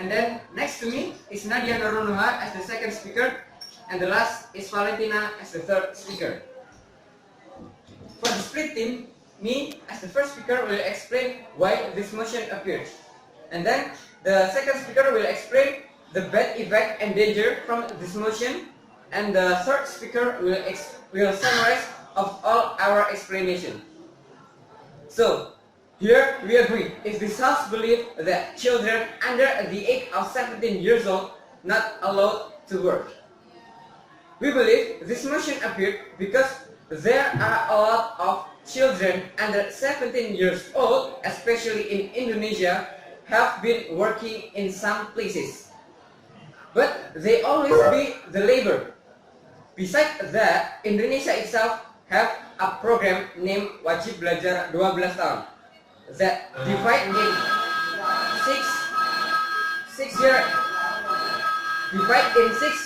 And then next to me is Nadia Norunuha as the second speaker, and the last is Valentina as the third speaker. For the split team, me as the first speaker will explain why this motion appeared. And then the second speaker will explain the bad effect and danger from this motion, and the third speaker will summarize of all our explanation. So, here we agree, if the South believe that children under the age of 17 years old not allowed to work. We believe this motion appeared because there are a lot of children under 17 years old, especially in Indonesia, have been working in some places. But they always be the labor. Besides that, Indonesia itself have a program named Wajib Belajar 12 tahun that divide in six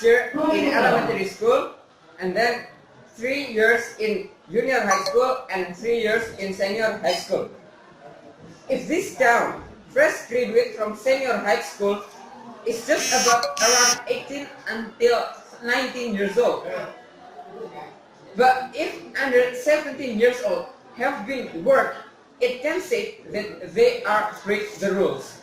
year in elementary school, and then 3 years in junior high school and 3 years in senior high school. If this count, fresh graduate from senior high school is just about around 18 until 19 years old. But if under 17 years old have been worked, it can say that they are break the rules.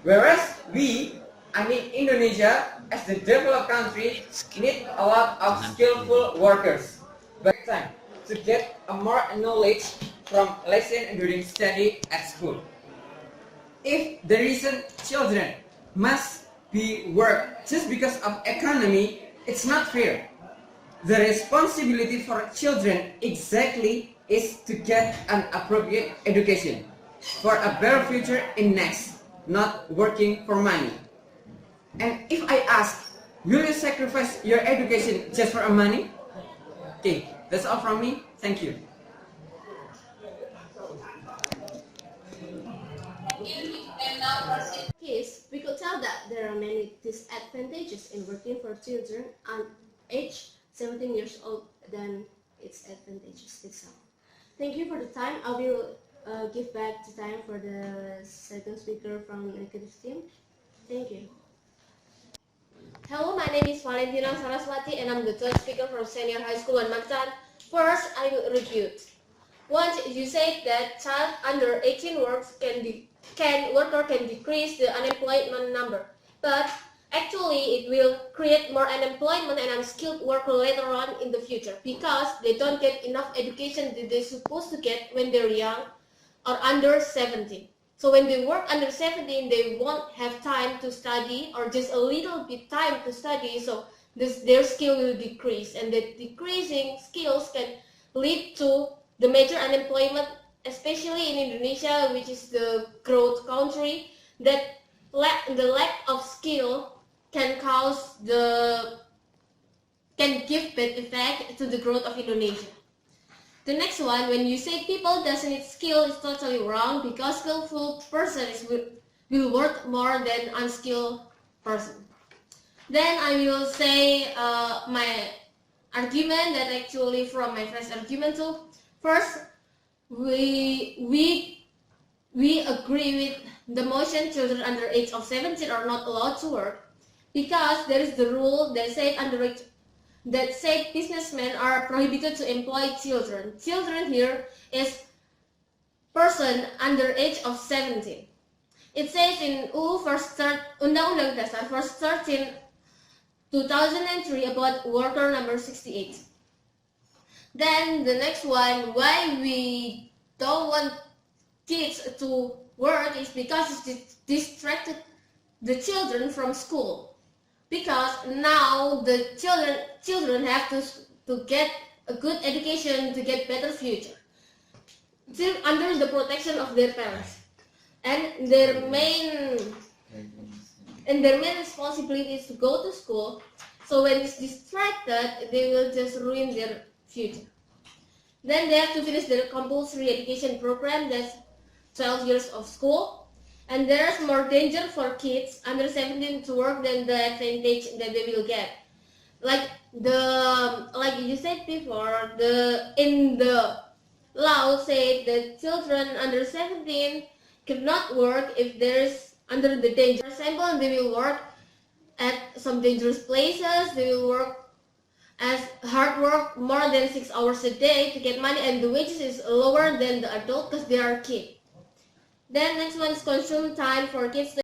Whereas Indonesia, as the developed country, need a lot of skillful workers. But time to get a more knowledge from lesson during study at school. If the reason children must be worked just because of economy, it's not fair. The responsibility for children exactly is to get an appropriate education for a better future in next, not working for money. And if I ask, will you sacrifice your education just for money? Okay, that's all from me. Thank you. Case, we could tell that there are many disadvantages in working for children on age 17 years old than its advantages itself. Thank you for the time. I will give back the time for the second speaker from the negative team. Thank you. Hello, my name is Valentina Saraswati and I'm the third speaker from senior high school in Magetan. First, I will review. Once you said that child under 18 worker can decrease the unemployment number, but actually it will create more unemployment and unskilled worker later on in the future because they don't get enough education that they're supposed to get when they're young or under 17. So when they work under 17, they won't have time to study or just a little bit time to study, so their skill will decrease, and the decreasing skills can lead to the major unemployment, especially in Indonesia, which is the growth country, that the lack of skill can give bad effect to the growth of Indonesia. The next one, when you say people doesn't need skill, is totally wrong because skillful person will work more than unskilled person. Then I will say my argument that actually from my first argument too. First, we agree with the motion children under age of 17 are not allowed to work because there is the rule that said businessmen are prohibited to employ children. Children here is person under age of 17. It says in Undang-Undang Dasar verse 13 2003 about worker number 68. Then the next one, why we don't want kids to work is because it distracted the children from school. Because now the children have to get a good education to get better future. Still under the protection of their parents. And their main responsibility is to go to school. So when it's distracted, they will just ruin their future. Then they have to finish their compulsory education program, that's 12 years of school. And there's more danger for kids under 17 to work than the advantage that they will get. Like you said before, in the law said that children under 17 cannot work if there is under the danger. For example, they will work at some dangerous places, they will work as hard work more than 6 hours a day to get money, and the wages is lower than the adult because they are kids. Then next one is consume time for kids.